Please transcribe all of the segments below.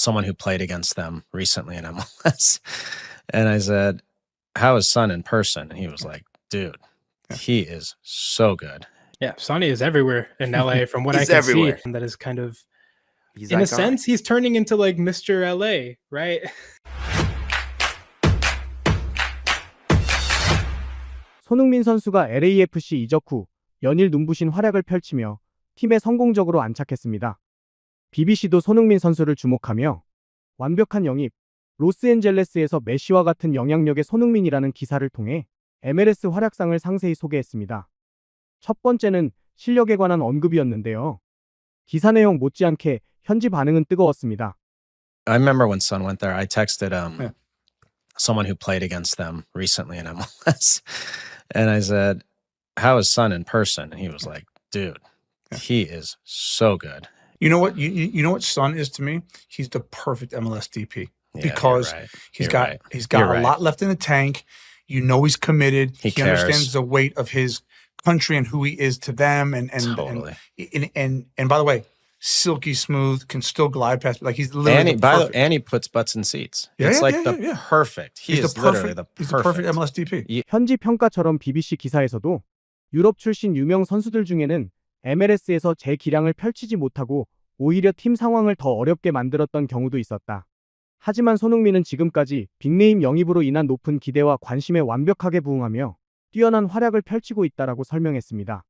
someone who played against them recently in MLS. And I said, "How is Son in person?" And he was like, "Dude, he is so good." Yeah, Sonny is everywhere in LA from what I He's can everywhere. see. And that is kind of, He's in a iconic. sense, he's turning into like Mr. LA, right? 손흥민 선수가 LAFC 이적 후 연일 눈부신 활약을 펼치며 팀에 성공적으로 안착했습니다. BBC도 손흥민 선수를 주목하며 완벽한 영입, 로스앤젤레스에서 메시와 같은 영향력의 손흥민이라는 기사를 통해 MLS 활약상을 상세히 소개했습니다. 첫 번째는 실력에 관한 언급이었는데요. 기사 내용 못지않게 현지 반응은 뜨거웠습니다. I remember when Son went there, I texted someone who played against them recently in MLS. And I said, "How is Son in person?" And he was like, "Dude, he is so good." You know what? You know what Son is to me? He's the perfect MLS DP Yeah, because you're right. he's You're got right. he's got You're a right. lot left in the tank. You know he's committed. He He understands cares. the weight of his country and who he is to them. And Totally. and by the way, silky smooth, can still glide past. Like he's And literally he, perfect. and he puts butts in seats. Yeah, It's yeah, like yeah, the yeah. perfect. He He's is the literally perfect. the He's the perfect perfect. MLS DP. 현지 평가처럼 BBC 기사에서도 유럽 출신 유명 선수들 중에는 MLS에서 제 기량을 펼치지 못하고 오히려 팀 상황을 더 어렵게 만들었던 경우도 있었다. 하지만 손흥민은 지금까지 빅네임 영입으로 인한 높은 기대와 관심에 완벽하게 부응하며 뛰어난 활약을 펼치고 있다라고 설명했습니다.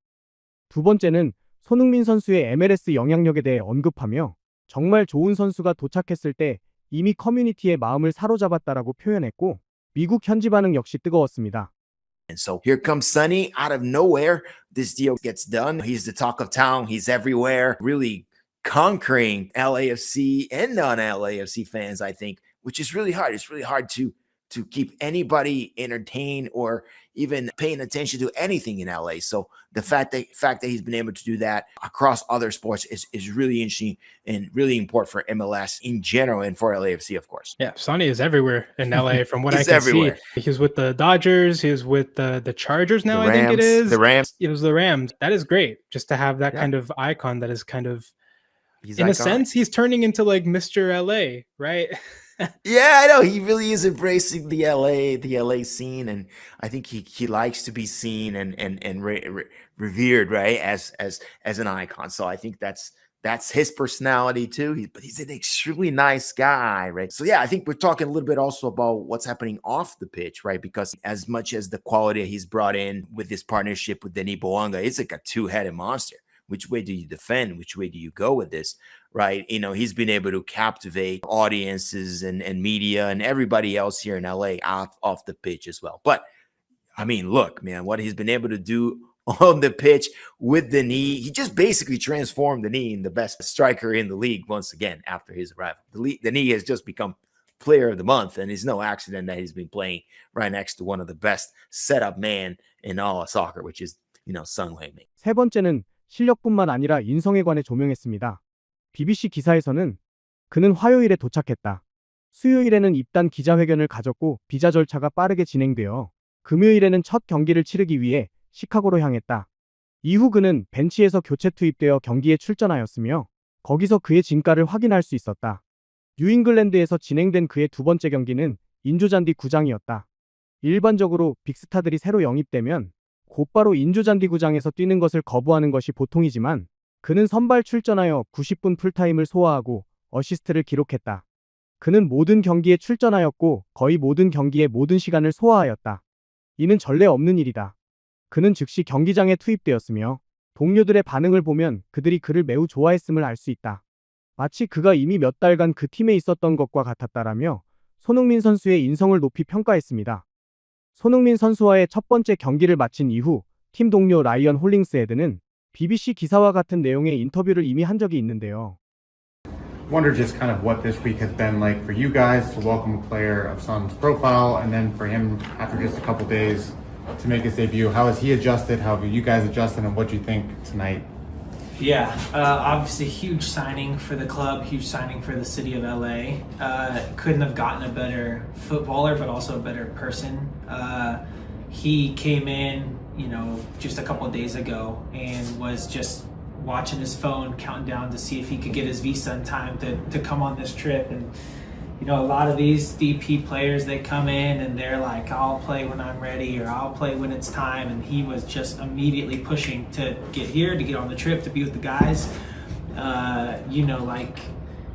두 번째는 손흥민 선수의 MLS 영향력에 대해 언급하며 정말 좋은 선수가 도착했을 때 이미 커뮤니티의 마음을 사로잡았다라고 표현했고 미국 현지 반응 역시 뜨거웠습니다. And so here comes Sonny out of nowhere. This deal gets done. He's the talk of town. He's everywhere, really conquering LAFC and non-LAFC fans, I think, which is really hard. It's really hard to keep anybody entertained or even paying attention to anything in LA. So the fact that he's been able to do that across other sports is really interesting and really important for MLS in general and for LAFC, of course. Yeah, Sonny is everywhere in LA from what I He's can everywhere. see. He's with the Dodgers. He's with the Chargers now, The I think it Rams, is. the Rams. It was the Rams. That is great just to have that Yeah. kind of icon that is kind of, He's in a iconic. sense, he's turning into like Mr. LA, right? Yeah, I know. He really is embracing the LA scene, and I think he likes to be seen and revered, right, as an icon. So I think that's his personality too. But he's an extremely nice guy, right? So yeah, I think we're talking a little bit also about what's happening off the pitch, right? Because as much as the quality he's brought in with this partnership with Denis Bouanga, it's like a two-headed monster. Which way do you defend? Which way do you go with this? Right. You know, he's been able to captivate audiences and media and everybody else here in LA off the pitch as well. But I mean, look, man, what he's been able to do on the pitch with the knee, he just basically transformed the knee in the best striker in the league once again after his arrival. The knee has just become player of the month, and it's no accident that he's been playing right next to one of the best setup man in all of soccer, which is, you know, Son Heung-min. 세 번째는 실력뿐만 아니라 인성에 관해 조명했습니다. BBC 기사에서는 그는 화요일에 도착했다. 수요일에는 입단 기자회견을 가졌고 비자 절차가 빠르게 진행되어 금요일에는 첫 경기를 치르기 위해 시카고로 향했다. 이후 그는 벤치에서 교체 투입되어 경기에 출전하였으며 거기서 그의 진가를 확인할 수 있었다. 뉴잉글랜드에서 진행된 그의 두 번째 경기는 인조잔디 구장이었다. 일반적으로 빅스타들이 새로 영입되면 곧바로 인조잔디 구장에서 뛰는 것을 거부하는 것이 보통이지만 그는 선발 출전하여 90분 풀타임을 소화하고 어시스트를 기록했다. 그는 모든 경기에 출전하였고 거의 모든 경기의 모든 시간을 소화하였다. 이는 전례 없는 일이다. 그는 즉시 경기장에 투입되었으며 동료들의 반응을 보면 그들이 그를 매우 좋아했음을 알 수 있다. 마치 그가 이미 몇 달간 그 팀에 있었던 것과 같았다라며 손흥민 선수의 인성을 높이 평가했습니다. 손흥민 선수와의 첫 번째 경기를 마친 이후 팀 동료 라이언 홀링스헤드는 BBC 기사와 같은 내용의 인터뷰를 이미 한 적이 있는데요. Wonder just kind of what this week has been like for you guys to welcome a player of Son's profile, and then for him after just a couple days to make his debut. How has he adjusted? How have you guys adjusted, and what do you think tonight? Yeah, obviously huge signing for the club, huge signing for the city of LA. Couldn't have gotten a better footballer, but also a better person. He came in, you know, just a couple of days ago and was just watching his phone, counting down to see if he could get his visa in time to come on this trip. And you know, a lot of these DP players, they come in and they're like, I'll play when I'm ready, or I'll play when it's time. And he was just immediately pushing to get here, to get on the trip, to be with the guys. You know, like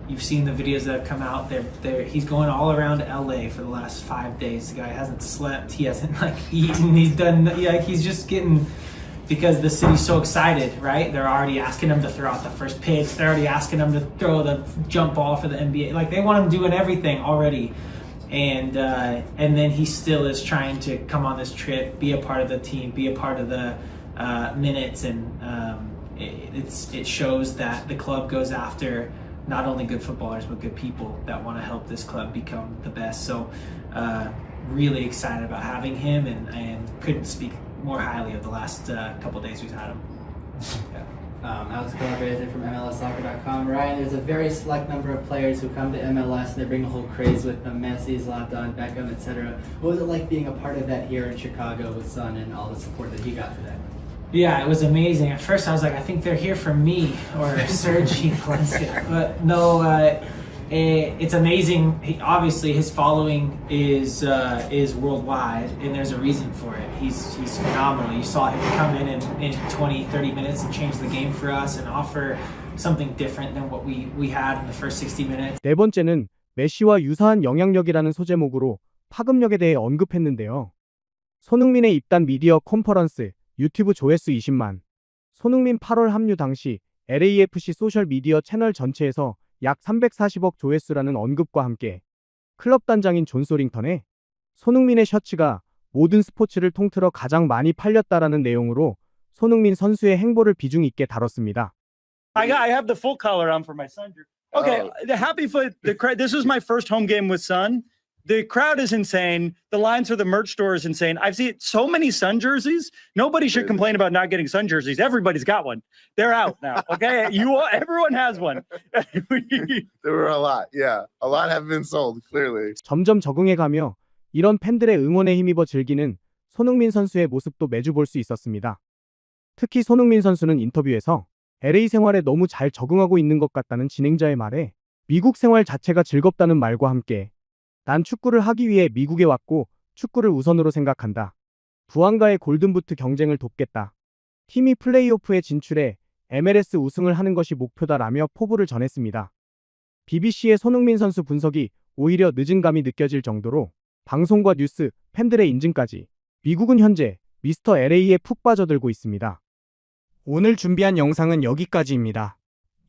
you've seen the videos that have come out there. He's going all around LA for the last 5 days. The guy hasn't slept. He hasn't like eaten. He's done, like, he's just getting, because the city's so excited, right? They're already asking him to throw out the first pitch. They're already asking him to throw the jump ball for the NBA. Like, they want him doing everything already. And then he still is trying to come on this trip, be a part of the team, be a part of the minutes. And it shows that the club goes after not only good footballers, but good people that want to help this club become the best. So really excited about having him, and couldn't speak more highly of the last couple days we've had him. Alex Calabrese from MLSsoccer.com. Ryan, there's a very select number of players who come to MLS and they bring a whole craze with them, Messi, Zlatan, Beckham, etc. What was it like being a part of that here in Chicago with Son and all the support that he got today? Yeah, it was amazing. At first I was like, I think they're here for me or Sergi Valencia. But no, it's amazing. Obviously his following is worldwide, and there's a reason for it. He's phenomenal. You saw him come in 20, 30 minutes and change the game for us and offer something different than what we had in the first 60 minutes. 네 번째는 메시와 유사한 영향력이라는 소제목으로 파급력에 대해 언급했는데요. 손흥민의 입단 미디어 컨퍼런스, 유튜브 조회수 20만. 손흥민 8월 합류 당시 LAFC 소셜 미디어 채널 전체에서 약 340억 조회수라는 언급과 함께 클럽 단장인 존 소링턴의 손흥민의 셔츠가 모든 스포츠를 통틀어 가장 많이 팔렸다라는 내용으로 손흥민 선수의 행보를 비중 있게 다뤘습니다. I have the full color on for my son. Okay, happy for the crowd. This was my first home game with Son. The crowd is insane. The lines for the merch store is insane. I've seen so many Sun jerseys. Nobody should complain about not getting Sun jerseys. Everybody's got one. They're out now. Okay, everyone has one. There were a lot. Yeah, a lot have been sold. Clearly. 점점 적응해가며 이런 팬들의 응원에 힘입어 즐기는 손흥민 선수의 모습도 매주 볼 수 있었습니다. 특히 손흥민 선수는 인터뷰에서 LA 생활에 너무 잘 적응하고 있는 것 같다는 진행자의 말에 미국 생활 자체가 즐겁다는 말과 함께 난 축구를 하기 위해 미국에 왔고 축구를 우선으로 생각한다. 부안과의 골든부트 경쟁을 돕겠다. 팀이 플레이오프에 진출해 MLS 우승을 하는 것이 목표다라며 포부를 전했습니다. BBC의 손흥민 선수 분석이 오히려 늦은 감이 느껴질 정도로 방송과 뉴스, 팬들의 인증까지 미국은 현재 미스터 LA에 푹 빠져들고 있습니다. 오늘 준비한 영상은 여기까지입니다.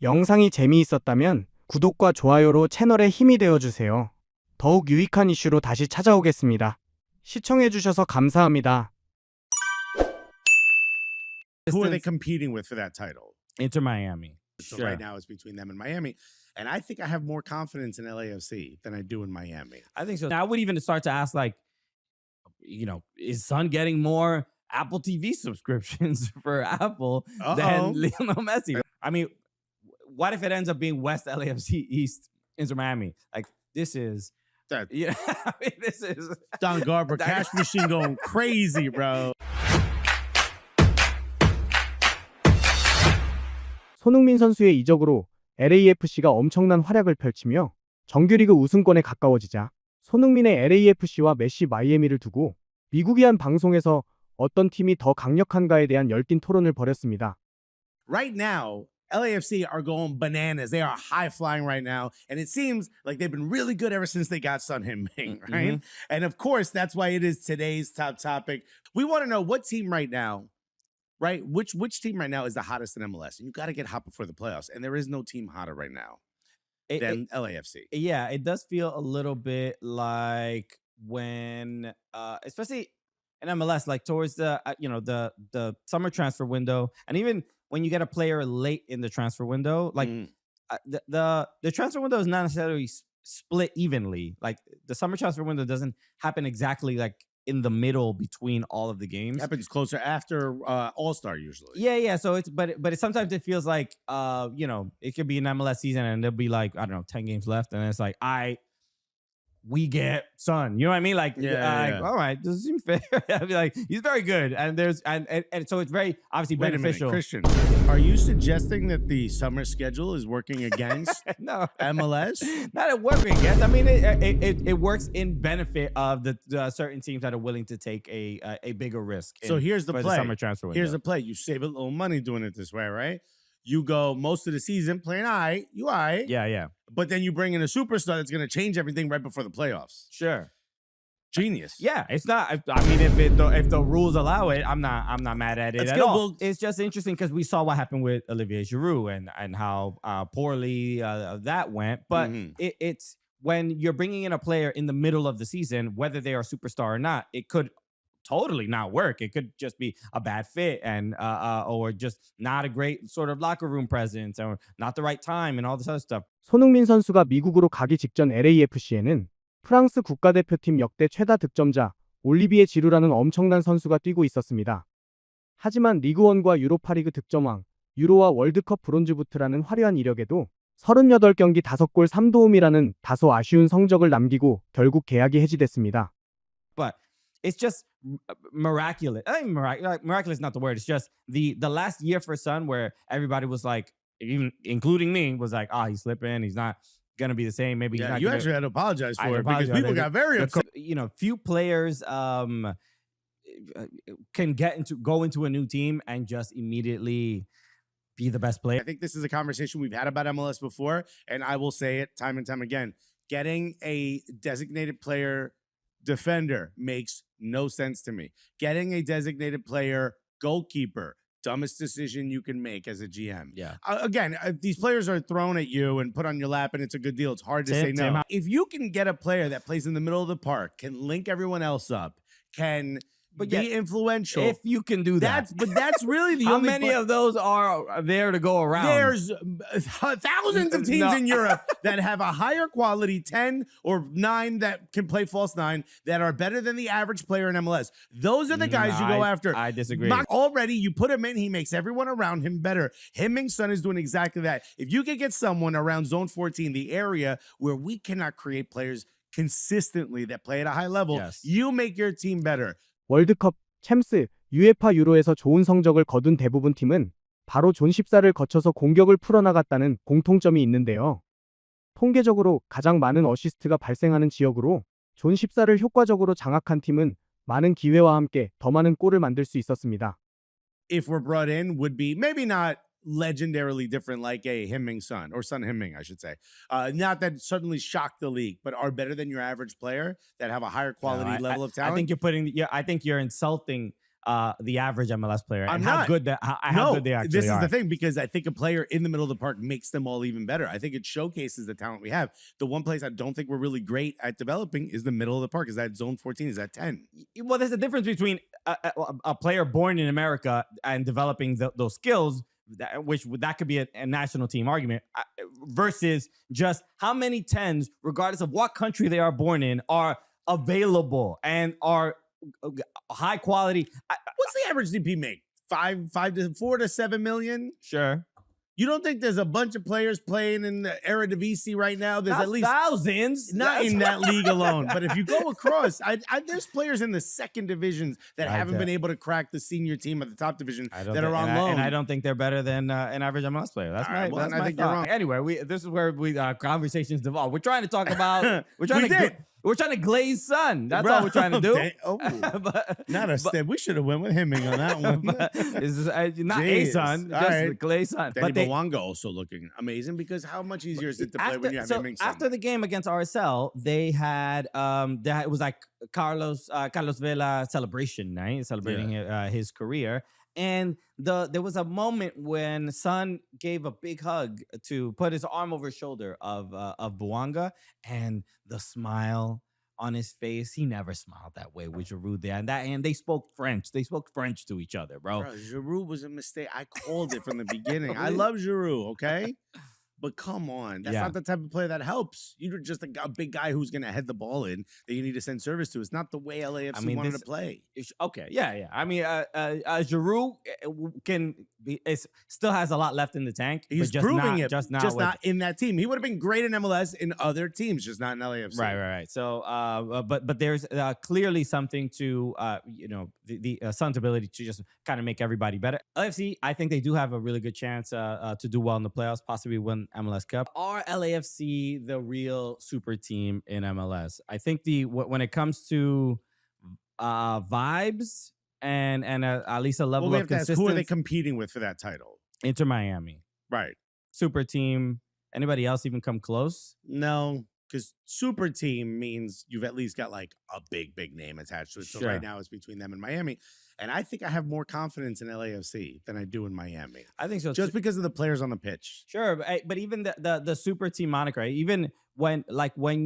영상이 재미있었다면 구독과 좋아요로 채널에 힘이 되어주세요. 더욱 유익한 이슈로 다시 찾아오겠습니다. 시청해주셔서 감사합니다. Who are they competing with for that title? Inter Miami. So right now it's between them and Miami. And I think I have more confidence in LAFC than I do in Miami. I think so. I would even start to ask, like, you know, is Son getting more Apple TV subscriptions for Apple than Lionel Messi? I mean, what if it ends up being West LAFC, East Inter Miami? Like, this is... Yeah, I mean, this is Don Garber, cash machine going crazy, bro. 손흥민 선수의 이적으로 LAFC가 엄청난 활약을 펼치며 정규리그 우승권에 가까워지자 손흥민의 LAFC와 메시 마이애미를 두고 미국이 한 방송에서 어떤 팀이 더 강력한가에 대한 열띤 토론을 벌였습니다. Right now, LAFC are going bananas. They are high flying right now. And it seems like they've been really good ever since they got Son Heung-min, right? And of course, that's why it is today's top topic. We want to know what team right now, right? Which team right now is the hottest in MLS? And you got to get hot before the playoffs. And there is no team hotter right now than LAFC. Yeah, it does feel a little bit like when, especially in MLS, like towards the, the summer transfer window, and even when you get a player late in the transfer window, like the transfer window is not necessarily split evenly. Like the summer transfer window doesn't happen exactly like in the middle between all of the games. It happens closer after All-Star usually. Yeah. So it's sometimes it feels like it could be an MLS season and there'll be like, I don't know, 10 games left, and it's like we get Son. You know what I mean? Like, Yeah. all right, this seems fair. I'd be like, he's very good, and there's and so it's very obviously Wait a minute, beneficial. Christian. Are you suggesting that the summer schedule is working against No, MLS? not at working against. I mean, it works in benefit of the certain teams that are willing to take a bigger risk. So here's the for play. summer transfer window. Here's the play. You save a little money doing it this way, right? You go most of the season playing you yeah, but then you bring in a superstar that's going to change everything right before the playoffs. sure. Genius. Yeah, it's not. I mean, if the rules allow it, I'm not mad at it Let's at go, all. Bull. It's just interesting because we saw what happened with Olivier Giroud and how poorly that went. But Mhm. it's when you're bringing in a player in the middle of the season, whether they are a superstar or not, it could totally not work. It could just be a bad fit and or just not a great sort of locker room presence or not the right time and all this other stuff. 손흥민 선수가 미국으로 가기 직전 LAFC에는 프랑스 국가대표팀 역대 최다 득점자 올리비에 지루라는 엄청난 선수가 뛰고 있었습니다. 하지만 리그1과 유로파리그 득점왕, 유로와 월드컵 브론즈부트라는 화려한 이력에도 38경기 5골 3도움이라는 다소 아쉬운 성적을 남기고 결국 계약이 해지됐습니다. But it's just miraculous. I mean, miraculous is not the word. It's just the last year for Son where everybody was like, even including me, was like, he's slipping. He's not gonna be the same. Maybe he's Yeah, not you gonna, actually had to apologize I for it because apologize. people got very upset. You know, few players can go into a new team and just immediately be the best player. I think this is a conversation we've had about MLS before, and I will say it time and time again. Getting a designated player defender makes no sense to me. Getting a designated player goalkeeper, dumbest decision you can make as a GM. Yeah. Again, these players are thrown at you and put on your lap, and it's a good deal. It's hard to say no. Tim, If you can get a player that plays in the middle of the park, can link everyone else up, can But be yeah, influential. if you can do that, That's really the how only many of those are there to go around? There's thousands of teams No. in Europe that have a higher quality 10 or 9 that can play false 9 that are better than the average player in MLS. Those are the guys you go after. I disagree. Already, you put him in, he makes everyone around him better. Hemming Son is doing exactly that. If you could get someone around Zone 14, the area where we cannot create players consistently that play at a high level, Yes. you make your team better. 월드컵, 챔스, UEFA 유로에서 좋은 성적을 거둔 대부분 팀은 바로 존 14를 거쳐서 공격을 풀어나갔다는 공통점이 있는데요. 통계적으로 가장 많은 어시스트가 발생하는 지역으로 존 14를 효과적으로 장악한 팀은 많은 기회와 함께 더 많은 골을 만들 수 있었습니다. If we're brought in, would be maybe not legendarily different like a Hemming Son, or Son Hemming, I should say. Not that suddenly shocked the league, but are better than your average player that have a higher quality level of talent. I think you're putting. Yeah, I think you're insulting the average MLS player and I'm how not. good that how good they actually this is are. the thing, because I think a player in the middle of the park makes them all even better. I think it showcases the talent we have. The one place I don't think we're really great at developing is the middle of the park. Is that zone 14? Is that 10? Well, there's a difference between a player born in America and developing those skills, that could be a national team argument, versus just how many 10s, regardless of what country they are born in, are available and are high quality. What's the average DP make? 4 to 7 million? Sure. You don't think there's a bunch of players playing in the Eredivisie right now? There's Not at least thousands. not in that league alone. But if you go across, there's players in the second divisions that haven't been able to crack the senior team at the top division that are on loan. And I don't think they're better than an average MLS player. That's All my. right, well, that's then I my think you're thought. wrong. Anyway, this is where we conversations devolve. We're trying to talk about. We did. We're trying to glaze Son. That's all we're trying to do. But, not a step. We should have went with Hemming on that one. But it's not Jeez. a Son, All just right. glaze Son. Danny But they, Bwanga also looking amazing, because how much easier is it to play when you have Hemming? after the game against RSL, they had it was like Carlos Vela celebration night, celebrating his career. And there was a moment when Son gave a big hug to put his arm over his shoulder of Bwanga, and the smile on his face. He never smiled that way with Giroud there. And they spoke French. They spoke French to each other, bro. Giroud was a mistake. I called it from the beginning. I love Giroud, okay? But come on, that's Yeah. not the type of player that helps. You're just a big guy who's going to head the ball in that you need to send service to. It's not the way LAFC wanted to play. Okay, yeah. I mean, Giroud can be, still has a lot left in the tank. He's but just proving not, it, just not in that team. He would have been great in MLS in other teams, just not in LAFC. Right. So, but there's clearly something to the Suns' ability to just kind of make everybody better. LAFC, I think they do have a really good chance to do well in the playoffs, possibly win MLS Cup. Are LAFC the real super team in MLS? I think when it comes to vibes and at least a level we of have to ask, consistency. who are they competing with for that title? Inter Miami, Right. super team. Anybody else even come close? No, because super team means you've at least got like a big name attached to it. So Sure. right now it's between them and Miami. And I think I have more confidence in LAFC than I do in Miami. I think so. Just because of the players on the pitch. Sure, but even the super team moniker, right? Even when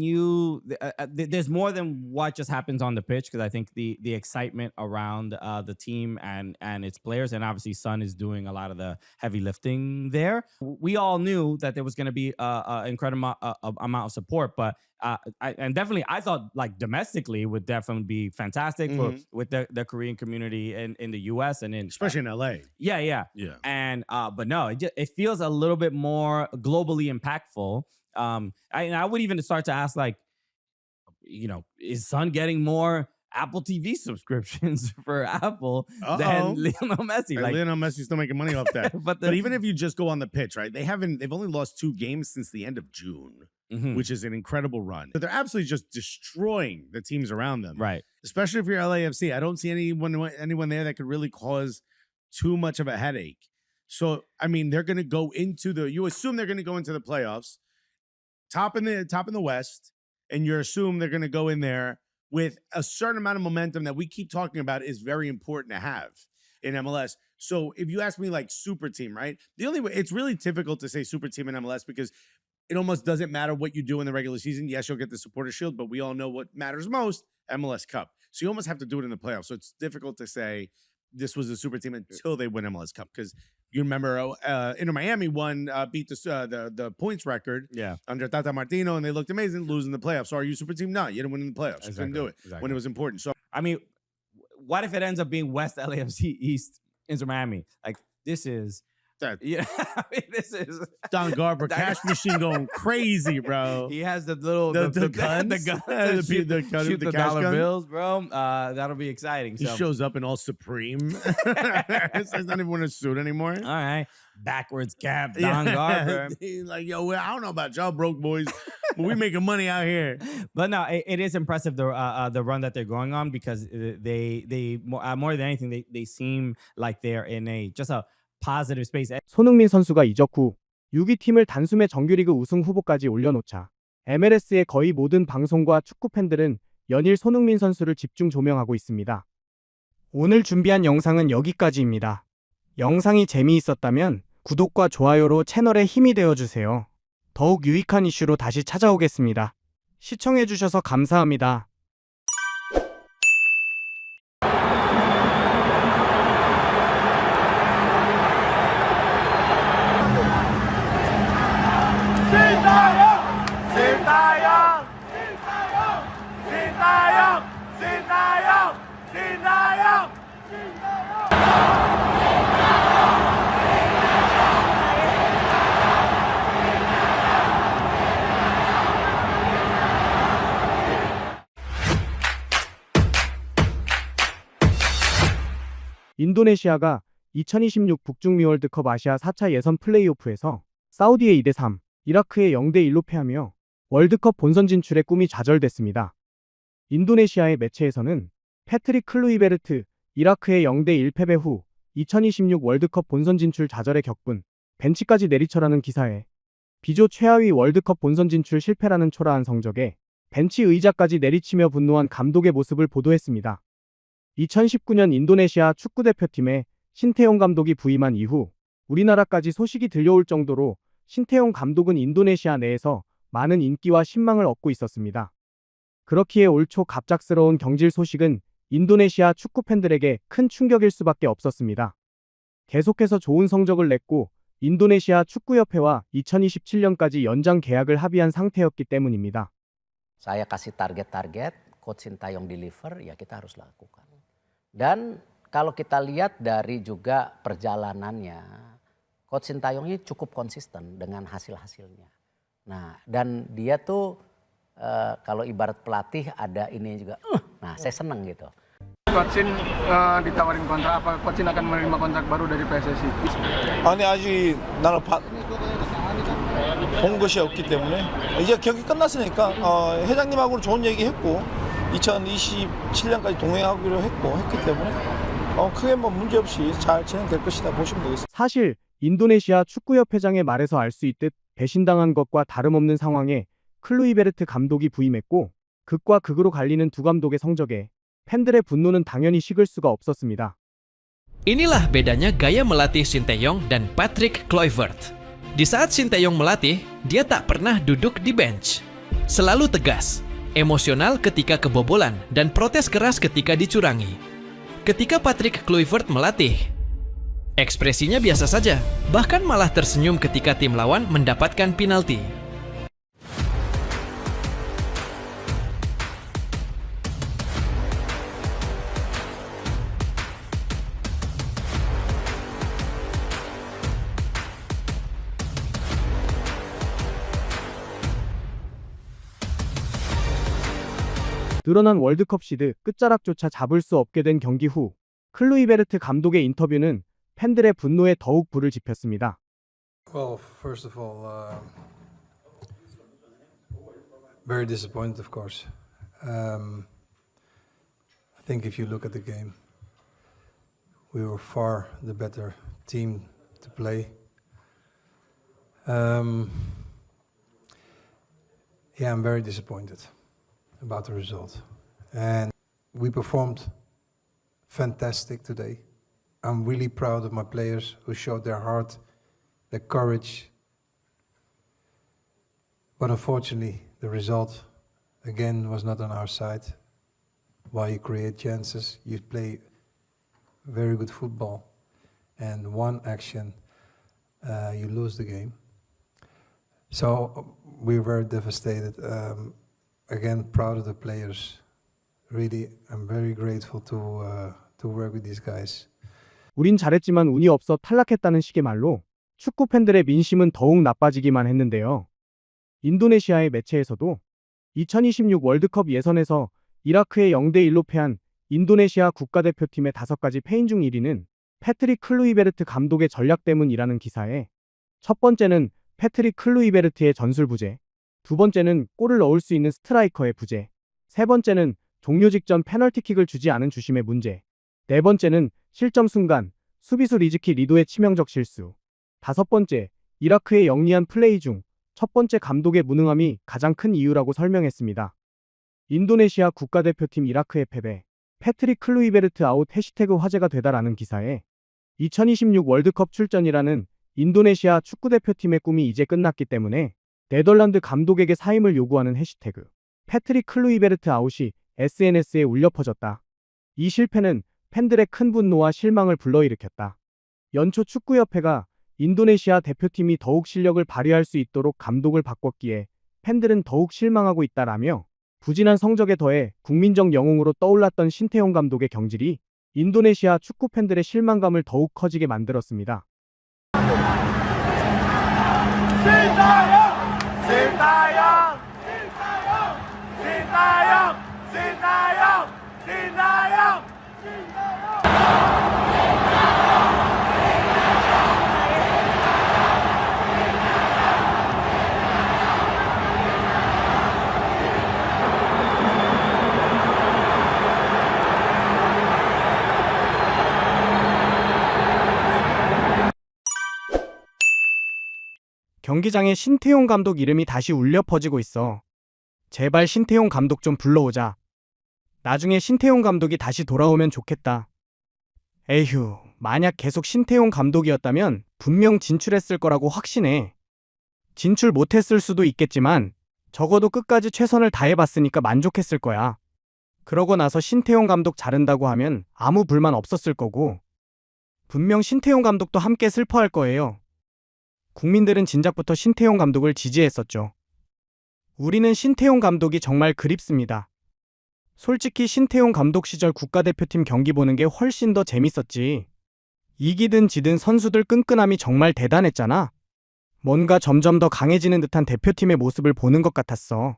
you there's more than what just happens on the pitch, because I think the excitement around the team and its players, and obviously Sun is doing a lot of the heavy lifting there. We all knew that there was going to be an incredible amount of support, but I thought like domestically would definitely be fantastic with the Korean community in the U.S. and especially in LA. Yeah. And but no, it feels a little bit more globally impactful. I would even start to ask, like, is Sun getting more Apple TV subscriptions for Apple than Lionel Messi? Like Lionel Messi's still making money off that. but even if you just go on the pitch, right? They've only lost 2 games since the end of June, which is an incredible run. But they're absolutely just destroying the teams around them. Right. Especially if you're LAFC. I don't see anyone there that could really cause too much of a headache. So, I mean, they're going to go you assume they're going to go into the playoffs, top in the West, and you assume they're going to go in there with a certain amount of momentum that we keep talking about is very important to have in MLS. So if you ask me like super team, right? The only way, it's really difficult to say super team in MLS because it almost doesn't matter what you do in the regular season. Yes, you'll get the supporter shield, but we all know what matters most, MLS Cup. So you almost have to do it in the playoffs. So it's difficult to say this was a super team until they win MLS Cup, because you remember Inter Miami beat the points record under Tata Martino, and they looked amazing, losing the playoffs. So are you super team? No, you didn't win in the playoffs. You couldn't do it when it was important. So I mean, what if it ends up being West LAFC, East Inter Miami? Like, this is I mean, this is Don Garber, cash machine going crazy, bro. He has the little the gun, guns, shoot the the cash dollar gun. bills, bro. That'll be exciting. He So, shows up in all Supreme. He's not even wearing a suit anymore. all right, backwards cap, Don Garber. He's like, yo, I don't know about y'all broke boys, but we making money out here. But no, it is impressive the run that they're going on, because they more than anything they seem like they're in just a positive space. 손흥민 선수가 이적 후 6위 팀을 단숨에 정규리그 우승 후보까지 올려놓자 MLS의 거의 모든 방송과 축구 팬들은 연일 손흥민 선수를 집중 조명하고 있습니다. 오늘 준비한 영상은 여기까지입니다. 영상이 재미있었다면 구독과 좋아요로 채널에 힘이 되어주세요. 더욱 유익한 이슈로 다시 찾아오겠습니다. 시청해주셔서 감사합니다. 인도네시아가 2026 북중미 월드컵 아시아 4차 예선 플레이오프에서 사우디의 2대3, 이라크의 0대1로 패하며 월드컵 본선 진출의 꿈이 좌절됐습니다. 인도네시아의 매체에서는 패트릭 클루이베르트, 이라크의 0대1 패배 후 2026 월드컵 본선 진출 좌절의 격분, 벤치까지 내리쳐라는 기사에 비조 최하위 월드컵 본선 진출 실패라는 초라한 성적에 벤치 의자까지 내리치며 분노한 감독의 모습을 보도했습니다. 2019년 인도네시아 축구대표팀에 신태용 감독이 부임한 이후 우리나라까지 소식이 들려올 정도로 신태용 감독은 인도네시아 내에서 많은 인기와 신망을 얻고 있었습니다. 그렇기에 올 초 갑작스러운 경질 소식은 인도네시아 축구 팬들에게 큰 충격일 수밖에 없었습니다. 계속해서 좋은 성적을 냈고 인도네시아 축구협회와 2027년까지 연장 계약을 합의한 상태였기 때문입니다. Saya kasih target-target, Coach Sintayong deliver, ya kita harus lakukan. Dan kalau kita lihat dari juga perjalanannya, Coach Sintayong ini cukup konsisten dengan hasil-hasilnya. Nah, dan dia tuh kalau ibarat pelatih ada ini juga, nah saya seneng gitu. Coach Sin ditawarin kontrak, apa Coach Sin akan menerima kontrak baru dari PSSI? 아니 아직 나는 본 것이 없기 때문에 이제 경기 끝났으니까 회장님하고 좋은 얘기했고 2027년까지 동행하기로 했기 때문에 크게 뭐 문제 없이 잘 진행될 것이다 보시면 되겠습니다. 사실 인도네시아 축구협회장의 말에서 알 수 있듯 배신당한 것과 다름없는 상황에 클루이베르트 감독이 부임했고 극과 극으로 갈리는 두 감독의 성적에 팬들의 분노는 당연히 식을 수가 없었습니다. Inilah bedanya gaya melatih Sinteyong dan Patrick Kluivert. Di saat Sinteyong melatih, dia tak pernah duduk di bench. Selalu tegas, emosional ketika kebobolan, dan protes keras ketika dicurangi. Ketika Patrick Kluivert melatih, ekspresinya biasa saja, bahkan malah tersenyum ketika tim lawan mendapatkan penalti. 늘어난 월드컵 시드 끝자락조차 잡을 수 없게 된 경기 후 클루이베르트 감독의 인터뷰는 팬들의 분노에 더욱 불을 지폈습니다. Well, first of all, very disappointed, of course. I think if you look at the game, we were far the better team to play. Yeah, I'm very disappointed about the result. And we performed fantastic today. I'm really proud of my players who showed their heart, their courage. But unfortunately, the result again was not on our side. While you create chances, you play very good football, and one action, you lose the game. So we were very devastated. Again, proud of the players. Really, I'm very grateful to work with these guys. 우린 잘했지만 운이 없어 탈락했다는 식의 말로 축구 팬들의 민심은 더욱 나빠지기만 했는데요. 인도네시아의 매체에서도 2026 월드컵 예선에서 이라크에 0대1로 패한 인도네시아 국가대표팀의 5가지 패인 중 1위는 패트릭 클루이베르트 감독의 전략 때문이라는 기사에 첫 번째는 패트릭 클루이베르트의 전술 부재, 두 번째는 골을 넣을 수 있는 스트라이커의 부재, 세 번째는 종료 직전 페널티킥을 주지 않은 주심의 문제, 네 번째는 실점 순간 수비수 리즈키 리도의 치명적 실수, 다섯 번째 이라크의 영리한 플레이 중 첫 번째 감독의 무능함이 가장 큰 이유라고 설명했습니다. 인도네시아 국가대표팀 이라크의 패배, 패트릭 클루이베르트 아웃 해시태그 화제가 되다라는 기사에 2026 월드컵 출전이라는 인도네시아 축구대표팀의 꿈이 이제 끝났기 때문에 네덜란드 감독에게 사임을 요구하는 해시태그 패트릭 클루이베르트 아웃이 SNS에 울려 퍼졌다. 이 실패는 팬들의 큰 분노와 실망을 불러일으켰다. 연초 축구협회가 인도네시아 대표팀이 더욱 실력을 발휘할 수 있도록 감독을 바꿨기에 팬들은 더욱 실망하고 있다라며 부진한 성적에 더해 국민적 영웅으로 떠올랐던 신태용 감독의 경질이 인도네시아 축구 팬들의 실망감을 더욱 커지게 만들었습니다. 경기장에 신태용 감독 이름이 다시 울려 퍼지고 있어. 제발 신태용 감독 좀 불러오자. 나중에 신태용 감독이 다시 돌아오면 좋겠다. 에휴, 만약 계속 신태용 감독이었다면 분명 진출했을 거라고 확신해. 진출 못했을 수도 있겠지만 적어도 끝까지 최선을 다해봤으니까 만족했을 거야. 그러고 나서 신태용 감독 자른다고 하면 아무 불만 없었을 거고 분명 신태용 감독도 함께 슬퍼할 거예요. 국민들은 진작부터 신태용 감독을 지지했었죠. 우리는 신태용 감독이 정말 그립습니다. 솔직히 신태용 감독 시절 국가대표팀 경기 보는 게 훨씬 더 재밌었지. 이기든 지든 선수들 끈끈함이 정말 대단했잖아. 뭔가 점점 더 강해지는 듯한 대표팀의 모습을 보는 것 같았어.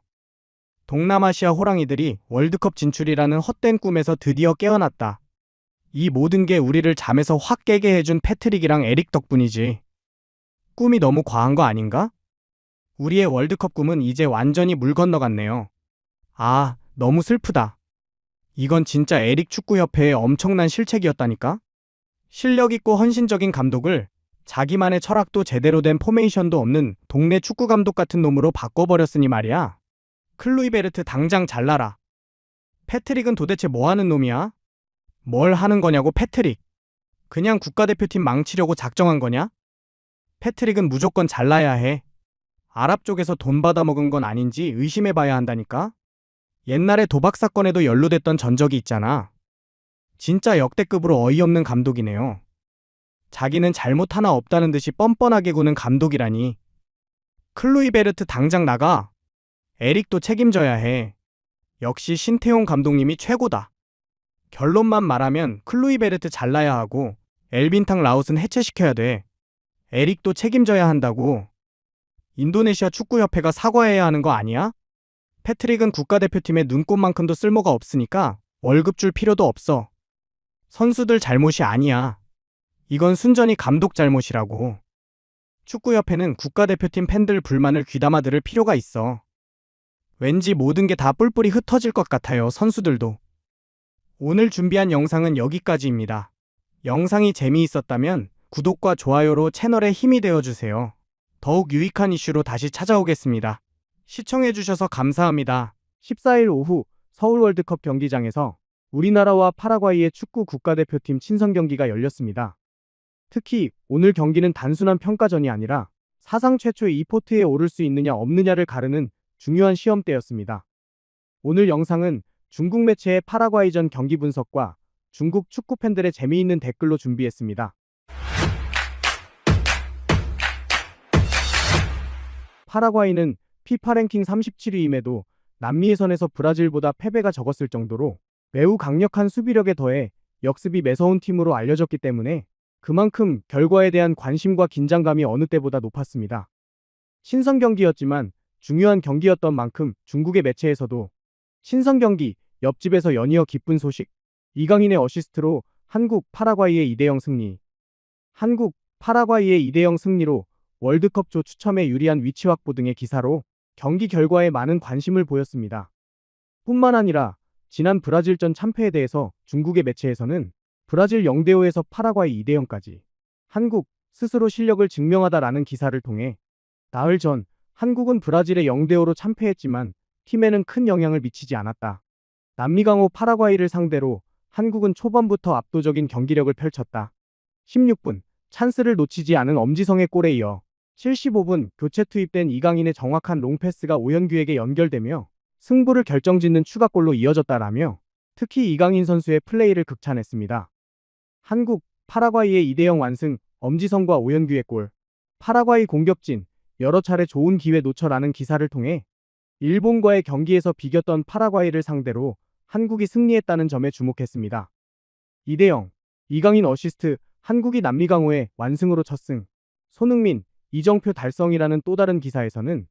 동남아시아 호랑이들이 월드컵 진출이라는 헛된 꿈에서 드디어 깨어났다. 이 모든 게 우리를 잠에서 확 깨게 해준 패트릭이랑 에릭 덕분이지. 꿈이 너무 과한 거 아닌가? 우리의 월드컵 꿈은 이제 완전히 물 건너갔네요. 아, 너무 슬프다. 이건 진짜 에릭 축구협회의 엄청난 실책이었다니까? 실력 있고 헌신적인 감독을 자기만의 철학도 제대로 된 포메이션도 없는 동네 축구 감독 같은 놈으로 바꿔버렸으니 말이야. 클루이베르트 당장 잘라라. 패트릭은 도대체 뭐 하는 놈이야? 뭘 하는 거냐고 패트릭. 그냥 국가대표팀 망치려고 작정한 거냐? 패트릭은 무조건 잘라야 해. 아랍 쪽에서 돈 받아먹은 건 아닌지 의심해봐야 한다니까? 옛날에 도박 사건에도 연루됐던 전적이 있잖아. 진짜 역대급으로 어이없는 감독이네요. 자기는 잘못 하나 없다는 듯이 뻔뻔하게 구는 감독이라니. 클루이베르트 당장 나가. 에릭도 책임져야 해. 역시 신태용 감독님이 최고다. 결론만 말하면 클루이베르트 잘라야 하고 엘빈탕 라웃은 해체시켜야 돼. 에릭도 책임져야 한다고. 인도네시아 축구협회가 사과해야 하는 거 아니야? 패트릭은 국가대표팀의 눈꼽만큼도 쓸모가 없으니까 월급 줄 필요도 없어. 선수들 잘못이 아니야. 이건 순전히 감독 잘못이라고. 축구협회는 국가대표팀 팬들 불만을 귀담아 들을 필요가 있어. 왠지 모든 게 다 뿔뿔이 흩어질 것 같아요, 선수들도. 오늘 준비한 영상은 여기까지입니다. 영상이 재미있었다면 구독과 좋아요로 채널에 힘이 되어주세요. 더욱 유익한 이슈로 다시 찾아오겠습니다. 시청해주셔서 감사합니다. 14일 오후 서울 월드컵 경기장에서 우리나라와 파라과이의 축구 국가대표팀 친선 경기가 열렸습니다. 특히 오늘 경기는 단순한 평가전이 아니라 사상 최초의 이 포트에 오를 수 있느냐 없느냐를 가르는 중요한 시험대였습니다. 오늘 영상은 중국 매체의 파라과이전 경기 분석과 중국 축구 팬들의 재미있는 댓글로 준비했습니다. 파라과이는 피파 랭킹 37위임에도 남미 예선에서 브라질보다 패배가 적었을 정도로 매우 강력한 수비력에 더해 역습이 매서운 팀으로 알려졌기 때문에 그만큼 결과에 대한 관심과 긴장감이 어느 때보다 높았습니다. 친선 경기였지만 중요한 경기였던 만큼 중국의 매체에서도 친선 경기, 옆집에서 연이어 기쁜 소식, 이강인의 어시스트로 한국, 파라과이의 2대0 승리. 한국, 파라과이의 2대0 승리로 월드컵 조 추첨에 유리한 위치 확보 등의 기사로 경기 결과에 많은 관심을 보였습니다. 뿐만 아니라 지난 브라질전 참패에 대해서 중국의 매체에서는 브라질 0대5에서 파라과이 2대0까지 한국 스스로 실력을 증명하다라는 기사를 통해 나흘 전 한국은 브라질의 0대5로 참패했지만 팀에는 큰 영향을 미치지 않았다. 남미 강호 파라과이를 상대로 한국은 초반부터 압도적인 경기력을 펼쳤다. 16분 찬스를 놓치지 않은 엄지성의 골에 이어 75분 교체 투입된 이강인의 정확한 롱패스가 오현규에게 연결되며 승부를 결정짓는 추가골로 이어졌다라며 특히 이강인 선수의 플레이를 극찬했습니다. 한국, 파라과이의 2대0 완승, 엄지성과 오현규의 골, 파라과이 공격진, 여러 차례 좋은 기회 놓쳐라는 기사를 통해 일본과의 경기에서 비겼던 파라과이를 상대로 한국이 승리했다는 점에 주목했습니다. 2대0, 이강인 어시스트, 한국이 남미 강호의 완승으로 첫 승, 손흥민, 이정표 달성이라는 또 다른 기사에서는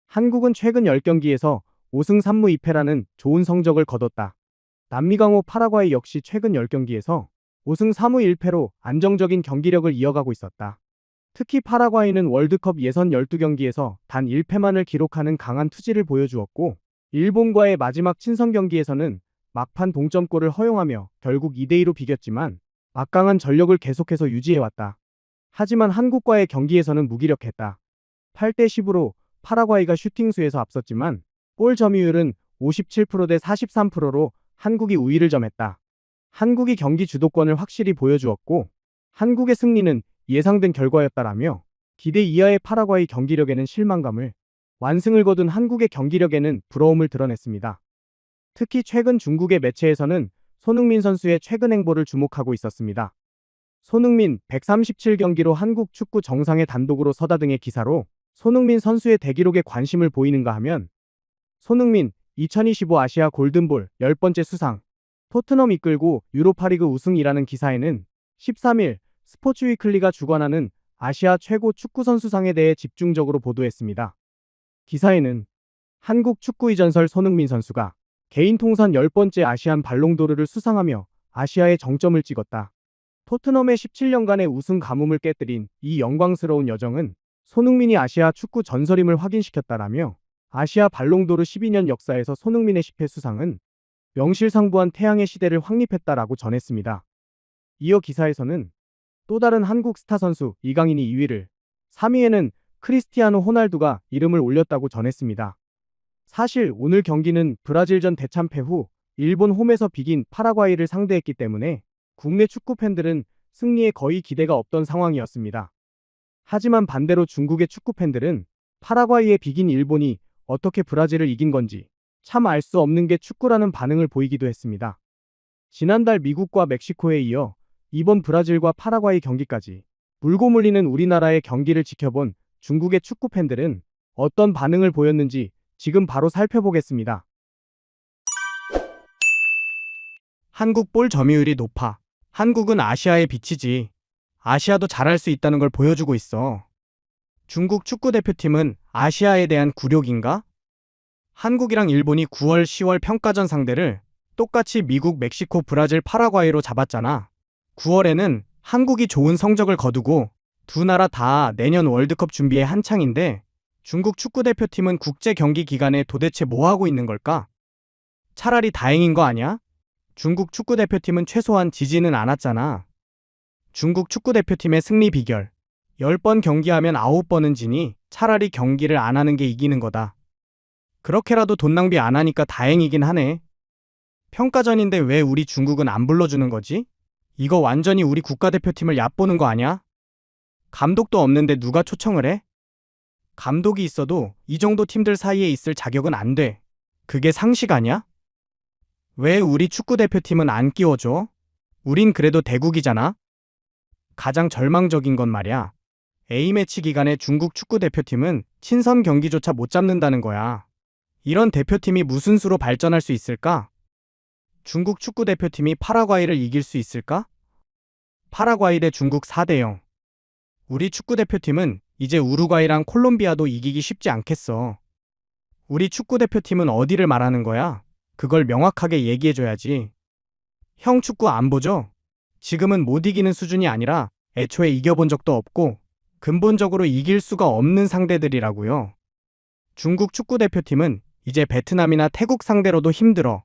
한국은 최근 10경기에서 5승 3무 2패라는 좋은 성적을 거뒀다. 남미 강호 파라과이 역시 최근 10경기에서 5승 3무 1패로 안정적인 경기력을 이어가고 있었다. 특히 파라과이는 월드컵 예선 12경기에서 단 1패만을 기록하는 강한 투지를 보여주었고 일본과의 마지막 친선 경기에서는 막판 동점골을 허용하며 결국 2대2로 비겼지만 막강한 전력을 계속해서 유지해왔다. 하지만 한국과의 경기에서는 무기력했다. 8대10으로 파라과이가 슈팅수에서 앞섰지만 골 점유율은 57% 대 43%로 한국이 우위를 점했다. 한국이 경기 주도권을 확실히 보여주었고 한국의 승리는 예상된 결과였다라며 기대 이하의 파라과이 경기력에는 실망감을, 완승을 거둔 한국의 경기력에는 부러움을 드러냈습니다. 특히 최근 중국의 매체에서는 손흥민 선수의 최근 행보를 주목하고 있었습니다. 손흥민 137경기로 한국 축구 정상의 단독으로 서다 등의 기사로 손흥민 선수의 대기록에 관심을 보이는가 하면 손흥민 2025 아시아 골든볼 10번째 수상, 토트넘 이끌고 유로파리그 우승이라는 기사에는 13일 스포츠위클리가 주관하는 아시아 최고 축구선수상에 대해 집중적으로 보도했습니다. 기사에는 한국 축구의 전설 손흥민 선수가 개인 통산 10번째 아시안 발롱도르를 수상하며 아시아의 정점을 찍었다. 토트넘의 17년간의 우승 가뭄을 깨뜨린 이 영광스러운 여정은 손흥민이 아시아 축구 전설임을 확인시켰다라며 아시아 발롱도르 12년 역사에서 손흥민의 10회 수상은 명실상부한 태양의 시대를 확립했다라고 전했습니다. 이어 기사에서는 또 다른 한국 스타 선수 이강인이 2위를, 3위에는 크리스티아노 호날두가 이름을 올렸다고 전했습니다. 사실 오늘 경기는 브라질전 대참패 후 일본 홈에서 비긴 파라과이를 상대했기 때문에 국내 축구 팬들은 승리에 거의 기대가 없던 상황이었습니다. 하지만 반대로 중국의 축구 팬들은 파라과이에 비긴 일본이 어떻게 브라질을 이긴 건지 참 알 수 없는 게 축구라는 반응을 보이기도 했습니다. 지난달 미국과 멕시코에 이어 이번 브라질과 파라과이 경기까지 물고 물리는 우리나라의 경기를 지켜본 중국의 축구 팬들은 어떤 반응을 보였는지 지금 바로 살펴보겠습니다. 한국 볼 점유율이 높아. 한국은 아시아의 빛이지. 아시아도 잘할 수 있다는 걸 보여주고 있어. 중국 축구 대표팀은 아시아에 대한 굴욕인가? 한국이랑 일본이 9월, 10월 평가전 상대를 똑같이 미국, 멕시코, 브라질, 파라과이로 잡았잖아. 9월에는 한국이 좋은 성적을 거두고 두 나라 다 내년 월드컵 준비에 한창인데 중국 축구 대표팀은 국제 경기 기간에 도대체 뭐 하고 있는 걸까? 차라리 다행인 거 아니야? 중국 축구 대표팀은 최소한 지지는 않았잖아. 중국 축구 대표팀의 승리 비결. 10번 경기하면 9번은 지니 차라리 경기를 안 하는 게 이기는 거다. 그렇게라도 돈 낭비 안 하니까 다행이긴 하네. 평가전인데 왜 우리 중국은 안 불러주는 거지? 이거 완전히 우리 국가대표팀을 얕보는 거 아니야? 감독도 없는데 누가 초청을 해? 감독이 있어도 이 정도 팀들 사이에 있을 자격은 안 돼. 그게 상식 아니야? 왜 우리 축구대표팀은 안 끼워줘? 우린 그래도 대국이잖아? 가장 절망적인 건 말이야. A매치 기간에 중국 축구대표팀은 친선 경기조차 못 잡는다는 거야. 이런 대표팀이 무슨 수로 발전할 수 있을까? 중국 축구대표팀이 파라과이를 이길 수 있을까? 파라과이 대 중국 4대0. 우리 축구대표팀은 이제 우루과이랑 콜롬비아도 이기기 쉽지 않겠어. 우리 축구대표팀은 어디를 말하는 거야? 그걸 명확하게 얘기해줘야지. 형 축구 안 보죠? 지금은 못 이기는 수준이 아니라 애초에 이겨본 적도 없고 근본적으로 이길 수가 없는 상대들이라고요. 중국 축구대표팀은 이제 베트남이나 태국 상대로도 힘들어.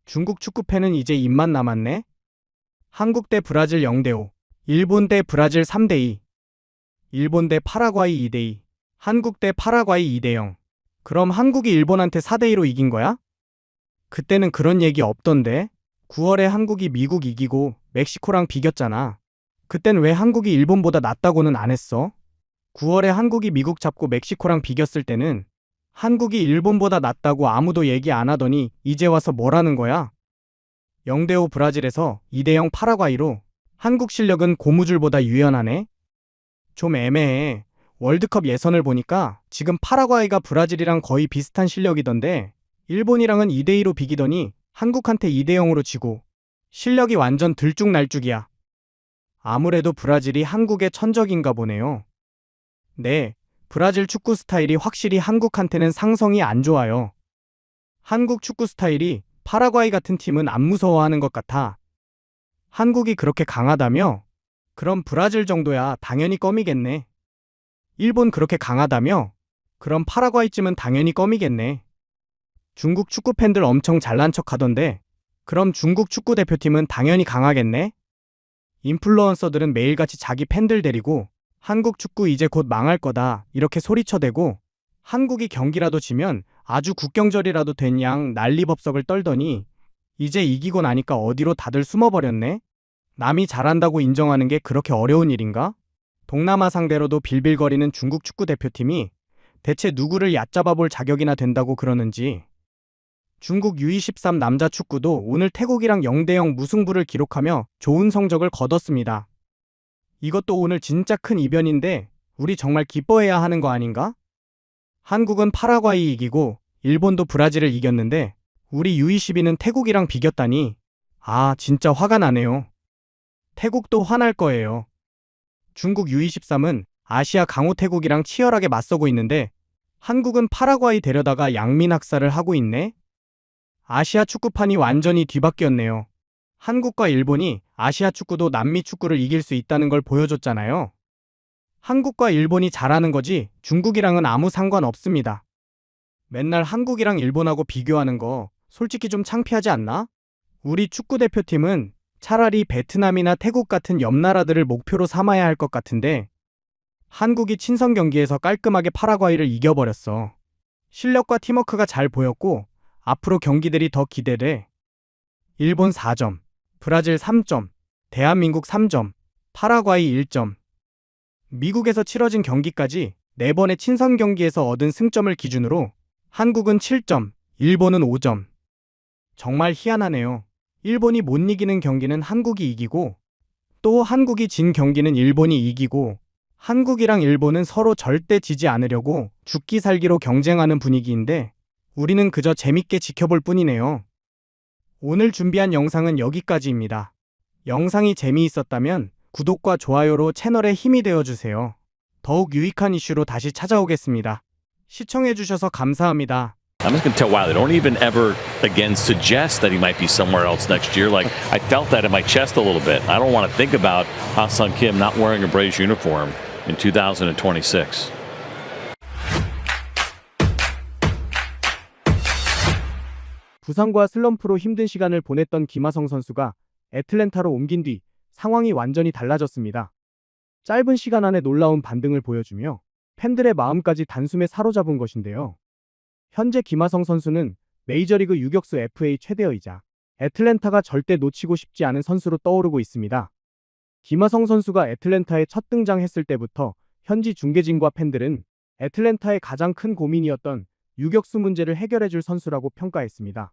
중국 축구팬은 이제 입만 남았네? 한국 대 브라질 0대5, 일본 대 브라질 3대2, 일본 대 파라과이 2대2, 한국 대 파라과이 2대0. 그럼 한국이 일본한테 4대2로 이긴 거야? 그때는 그런 얘기 없던데? 9월에 한국이 미국 이기고 멕시코랑 비겼잖아. 그땐 왜 한국이 일본보다 낫다고는 안 했어? 9월에 한국이 미국 잡고 멕시코랑 비겼을 때는 한국이 일본보다 낫다고 아무도 얘기 안 하더니 이제 와서 뭐라는 거야? 0대5 브라질에서 2대0 파라과이로 한국 실력은 고무줄보다 유연하네? 좀 애매해. 월드컵 예선을 보니까 지금 파라과이가 브라질이랑 거의 비슷한 실력이던데 일본이랑은 2대2로 비기더니 한국한테 2대0으로 지고 실력이 완전 들쭉날쭉이야. 아무래도 브라질이 한국의 천적인가 보네요. 네, 브라질 축구 스타일이 확실히 한국한테는 상성이 안 좋아요. 한국 축구 스타일이 파라과이 같은 팀은 안 무서워하는 것 같아. 한국이 그렇게 강하다며? 그럼 브라질 정도야 당연히 껌이겠네. 일본 그렇게 강하다며? 그럼 파라과이쯤은 당연히 껌이겠네. 중국 축구 팬들 엄청 잘난 척 하던데 그럼 중국 축구 대표팀은 당연히 강하겠네? 인플루언서들은 매일같이 자기 팬들 데리고 한국 축구 이제 곧 망할 거다 이렇게 소리쳐대고 한국이 경기라도 지면 아주 국경절이라도 된 양 난리법석을 떨더니 이제 이기고 나니까 어디로 다들 숨어버렸네? 남이 잘한다고 인정하는 게 그렇게 어려운 일인가? 동남아 상대로도 빌빌거리는 중국 축구 대표팀이 대체 누구를 얕잡아 볼 자격이나 된다고 그러는지. 중국 U23 남자 축구도 오늘 태국이랑 0대0 무승부를 기록하며 좋은 성적을 거뒀습니다. 이것도 오늘 진짜 큰 이변인데 우리 정말 기뻐해야 하는 거 아닌가? 한국은 파라과이 이기고 일본도 브라질을 이겼는데 우리 U22는 태국이랑 비겼다니 아 진짜 화가 나네요. 태국도 화날 거예요. 중국 U23은 아시아 강호 태국이랑 치열하게 맞서고 있는데 한국은 파라과이 데려다가 양민 학살을 하고 있네? 아시아 축구판이 완전히 뒤바뀌었네요. 한국과 일본이 아시아 축구도 남미 축구를 이길 수 있다는 걸 보여줬잖아요. 한국과 일본이 잘하는 거지 중국이랑은 아무 상관없습니다. 맨날 한국이랑 일본하고 비교하는 거 솔직히 좀 창피하지 않나? 우리 축구대표팀은 차라리 베트남이나 태국 같은 옆 나라들을 목표로 삼아야 할 것 같은데 한국이 친선 경기에서 깔끔하게 파라과이를 이겨버렸어. 실력과 팀워크가 잘 보였고 앞으로 경기들이 더 기대돼. 일본 4점, 브라질 3점, 대한민국 3점, 파라과이 1점. 미국에서 치러진 경기까지 4번의 친선 경기에서 얻은 승점을 기준으로 한국은 7점, 일본은 5점. 정말 희한하네요. 일본이 못 이기는 경기는 한국이 이기고 또 한국이 진 경기는 일본이 이기고 한국이랑 일본은 서로 절대 지지 않으려고 죽기 살기로 경쟁하는 분위기인데 우리는 그저 재밌게 지켜볼 뿐이네요. 오늘 준비한 영상은 여기까지입니다. 영상이 재미있었다면 구독과 좋아요로 채널에 힘이 되어주세요. 더욱 유익한 이슈로 다시 찾아오겠습니다. 시청해주셔서 감사합니다. I'm just going to tell Wiley, don't even ever again suggest that he might be somewhere else next year. Like, I felt that in my chest a little bit. I don't want to think about Ha-Seong Kim not wearing a Braves uniform in 2026. 부상과 슬럼프로 힘든 시간을 보냈던 김하성 선수가 애틀랜타로 옮긴 뒤 상황이 완전히 달라졌습니다. 짧은 시간 안에 놀라운 반등을 보여주며 팬들의 마음까지 단숨에 사로잡은 것인데요. 현재 김하성 선수는 메이저리그 유격수 FA 최대어이자 애틀랜타가 절대 놓치고 싶지 않은 선수로 떠오르고 있습니다. 김하성 선수가 애틀랜타에 첫 등장했을 때부터 현지 중계진과 팬들은 애틀랜타의 가장 큰 고민이었던 유격수 문제를 해결해줄 선수라고 평가했습니다.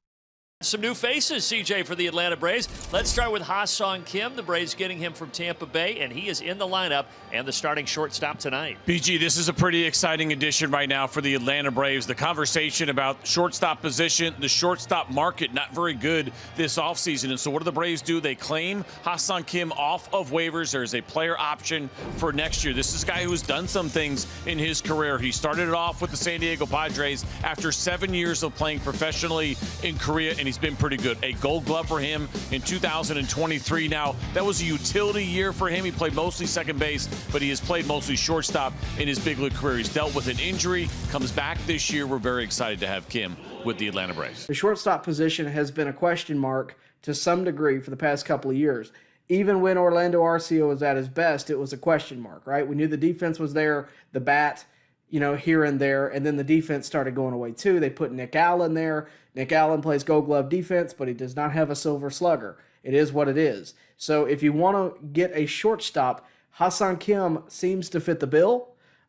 Some new faces, CJ, for the Atlanta Braves. Let's start with Ha-Seong Kim. The Braves getting him from Tampa Bay, and he is in the lineup and the starting shortstop tonight. BG, this is a pretty exciting addition right now for the Atlanta Braves. The conversation about shortstop position, the shortstop market, not very good this offseason. And so what do the Braves do? They claim Ha-Seong Kim off of waivers. There is a player option for next year. This is a guy who has done some things in his career. He started it off with the San Diego Padres after 7 years of playing professionally in Korea, and he's been pretty good. A Gold Glove for him in 2023. Now, that was a utility year for him. He played mostly second base, but he has played mostly shortstop in his big league career. He's dealt with an injury, comes back this year. We're very excited to have Kim with the Atlanta Braves. The shortstop position has been a question mark to some degree for the past couple of years. Even when Orlando Arcia was at his best, it was a question mark, right? We knew the defense was there, the bat, here and there, and then the defense started going away too. They put Nick Allen there. Nick Allen plays Gold Glove defense, but he does not have a Silver Slugger. It is what it is. So if you want to get a shortstop, Ha-Seong Kim seems to fit the bill,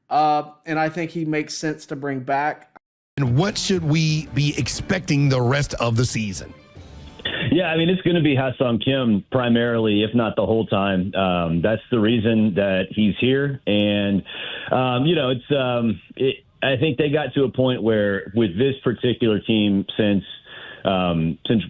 and I think he makes sense to bring back. And what should we be expecting the rest of the season? Yeah, I mean, it's going to be Ha-Seong Kim primarily, if not the whole time. That's the reason that he's here. And, I think they got to a point where with this particular team, since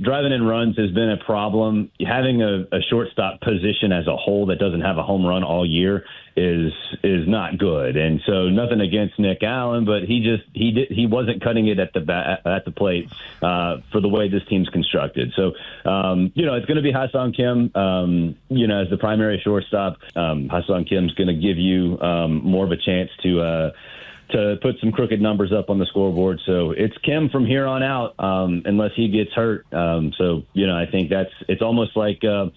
driving in runs has been a problem, having a shortstop position as a whole that doesn't have a home run all year is not good. And so nothing against Nick Allen, but he wasn't cutting it at the plate for the way this team's constructed. So it's going to be Ha-Seong Kim as the primary shortstop. Ha-Seong Kim's going to give you more of a chance to put some crooked numbers up on the scoreboard. So it's Kim from here on out, unless he gets hurt. I think it's almost like, at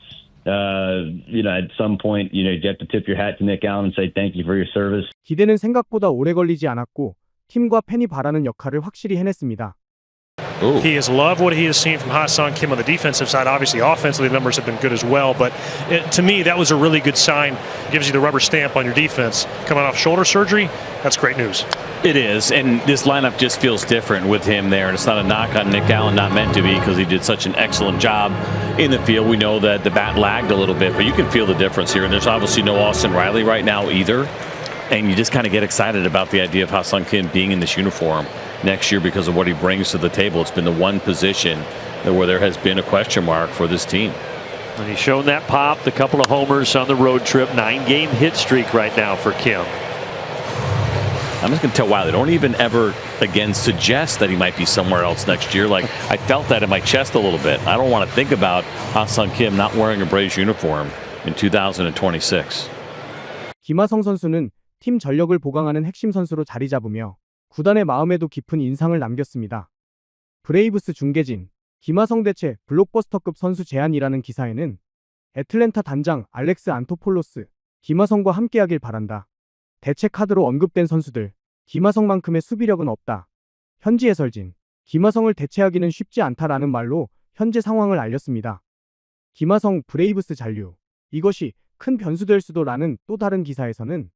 some point, you have to tip your hat to Nick Allen and say thank you for your service. 기대는 생각보다 오래 걸리지 않았고 팀과 팬이 바라는 역할을 확실히 해냈습니다. He has loved what he has seen from Ha-Seong Kim on the defensive side. Obviously, offensively, the numbers have been good as well. But to me, that was a really good sign. Gives you the rubber stamp on your defense. Coming off shoulder surgery, that's great news. It is, and this lineup just feels different with him there. And it's not a knock on Nick Allen, not meant to be, because he did such an excellent job in the field. We know that the bat lagged a little bit, but you can feel the difference here. And there's obviously no Austin Riley right now either. And you just kind of get excited about the idea of Ha-Seong Kim being in this uniform next year because of what he brings to the table. It's been the one position where there has been a question mark for this team. And he's shown that pop, the couple of homers on the road trip, 9-game hit streak right now for Kim. I'm just going to tell Wiley, don't even ever again suggest that he might be somewhere else next year. Like, I felt that in my chest a little bit. I don't want to think about Ha-Seong Kim not wearing a Braves uniform in 2026. 김하성 선수는 팀 전력을 보강하는 핵심 선수로 자리 잡으며 구단의 마음에도 깊은 인상을 남겼습니다. 브레이브스 중계진, 김하성 대체 블록버스터급 선수 제안이라는 기사에는 애틀랜타 단장 알렉스 안토폴로스, 김하성과 함께하길 바란다. 대체 카드로 언급된 선수들, 김하성만큼의 수비력은 없다. 현지 해설진, 김하성을 대체하기는 쉽지 않다라는 말로 현재 상황을 알렸습니다. 김하성 브레이브스 잔류, 이것이 큰 변수될 수도라는 또 다른 기사에서는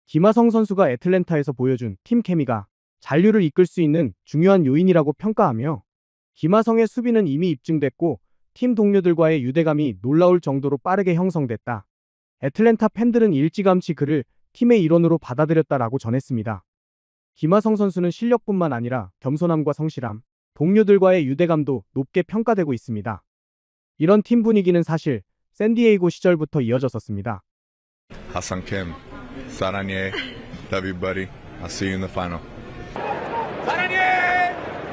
김하성 선수가 애틀랜타에서 보여준 팀 케미가 잔류를 이끌 수 있는 중요한 요인이라고 평가하며 김하성의 수비는 이미 입증됐고 팀 동료들과의 유대감이 놀라울 정도로 빠르게 형성됐다. 애틀랜타 팬들은 일찌감치 그를 팀의 일원으로 받아들였다라고 전했습니다. 김하성 선수는 실력뿐만 아니라 겸손함과 성실함, 동료들과의 유대감도 높게 평가되고 있습니다. 이런 팀 분위기는 사실 샌디에이고 시절부터 이어졌었습니다. Ha-Seong Kim, 사랑해, love you buddy. I'll see you in the final.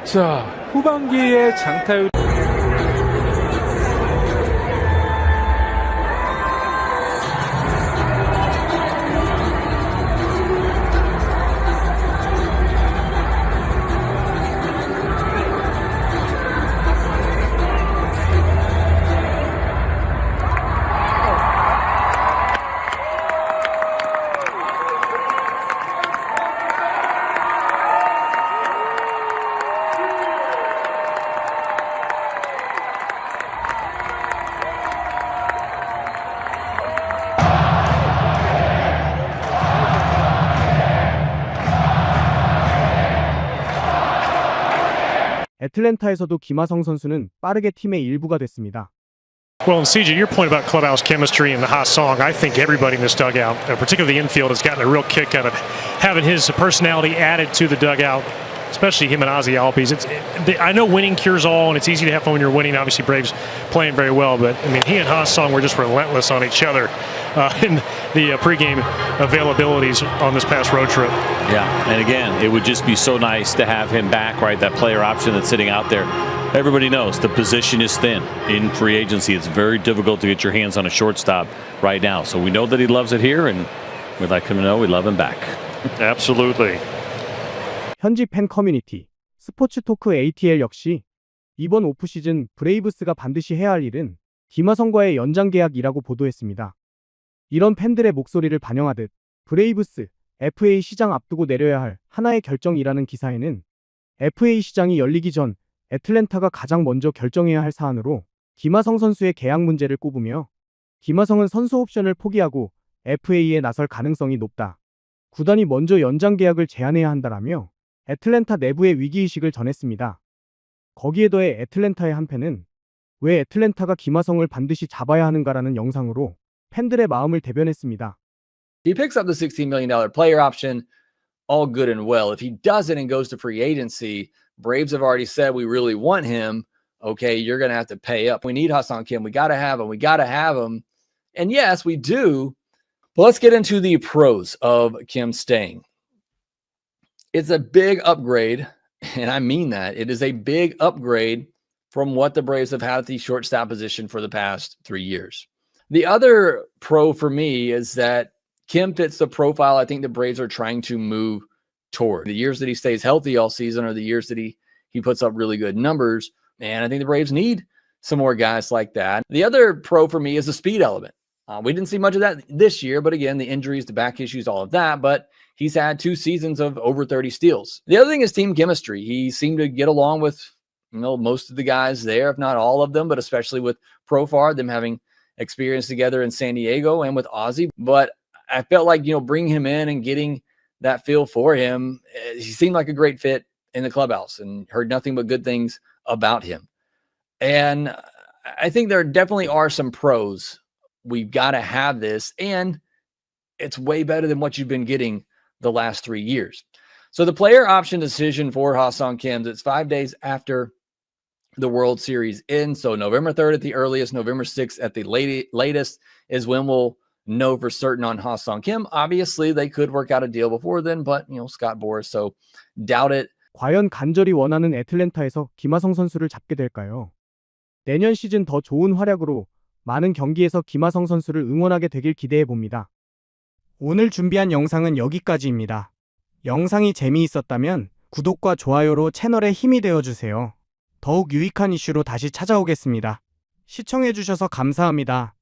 자, 후반기에 장타율 애틀랜타에서도 김하성 선수는 빠르게 팀의 일부가 됐습니다. Well, and CJ, your point about clubhouse chemistry and the Ha-Seong, I think everybody in this dugout, particularly the infield, has gotten a real kick out of having his personality added to the dugout, especially him and Ozzy Albies. I know winning cures all, and it's easy to have fun when you're winning. Obviously, Braves playing very well, but I mean, he and Ha-Seong were just relentless on each other in the pregame availabilities on this past road trip. Yeah, and again, it would just be so nice to have him back, right? That player option that's sitting out there. Everybody knows the position is thin in free agency. It's very difficult to get your hands on a shortstop right now. So we know that he loves it here, and we'd like him to know we love him back. Absolutely. 현지 팬 커뮤니티, 스포츠 토크 ATL 역시 이번 오프시즌 브레이브스가 반드시 해야 할 일은 김하성과의 연장 계약이라고 보도했습니다. 이런 팬들의 목소리를 반영하듯 브레이브스, FA 시장 앞두고 내려야 할 하나의 결정이라는 기사에는 FA 시장이 열리기 전 애틀랜타가 가장 먼저 결정해야 할 사안으로 김하성 선수의 계약 문제를 꼽으며 김하성은 선수 옵션을 포기하고 FA에 나설 가능성이 높다. 구단이 먼저 연장 계약을 제안해야 한다라며 애틀랜타 내부의 위기의식을 전했습니다. 거기에 더해 애틀랜타의 한 팬은 왜 애틀랜타가 김하성을 반드시 잡아야 하는가라는 영상으로 팬들의 마음을 대변했습니다. He picks up the $16 million player option, all good and well. If he doesn't and goes to free agency, Braves have already said we really want him. Okay, you're going to have to pay up. We need Ha-Seong Kim. We got to have him. We got to have him. And yes, we do. But let's get into the pros of Kim staying. It's a big upgrade, and I mean that. It is a big upgrade from what the Braves have had at the shortstop position for the past 3 years. The other pro for me is that Kim fits the profile I think the Braves are trying to move toward. The years that he stays healthy all season are the years that he puts up really good numbers, and I think the Braves need some more guys like that. The other pro for me is the speed element. We didn't see much of that this year, but again, the injuries, the back issues, all of that, but he's had 2 seasons of over 30 steals. The other thing is team chemistry. He seemed to get along with, most of the guys there, if not all of them, but especially with Profar, them having experience together in San Diego and with Ozzy. But I felt like, bringing him in and getting that feel for him. He seemed like a great fit in the clubhouse and heard nothing but good things about him. And I think there definitely are some pros. We've got to have this, and it's way better than what you've been getting the last 3 years. So the player option decision for Ha-Seong Kim, it's 5 days after the World Series ends. So November 3rd at the earliest, November 6th at the latest is when we'll know for certain on Ha-Seong Kim. Obviously, they could work out a deal before then, but, Scott Boras, so doubt it. 과연 간절히 원하는 애틀랜타에서 김하성 선수를 잡게 될까요? 내년 시즌 더 좋은 활약으로 많은 경기에서 김하성 선수를 응원하게 되길 기대해 봅니다. 오늘 준비한 영상은 여기까지입니다. 영상이 재미있었다면 구독과 좋아요로 채널에 힘이 되어주세요. 더욱 유익한 이슈로 다시 찾아오겠습니다. 시청해주셔서 감사합니다.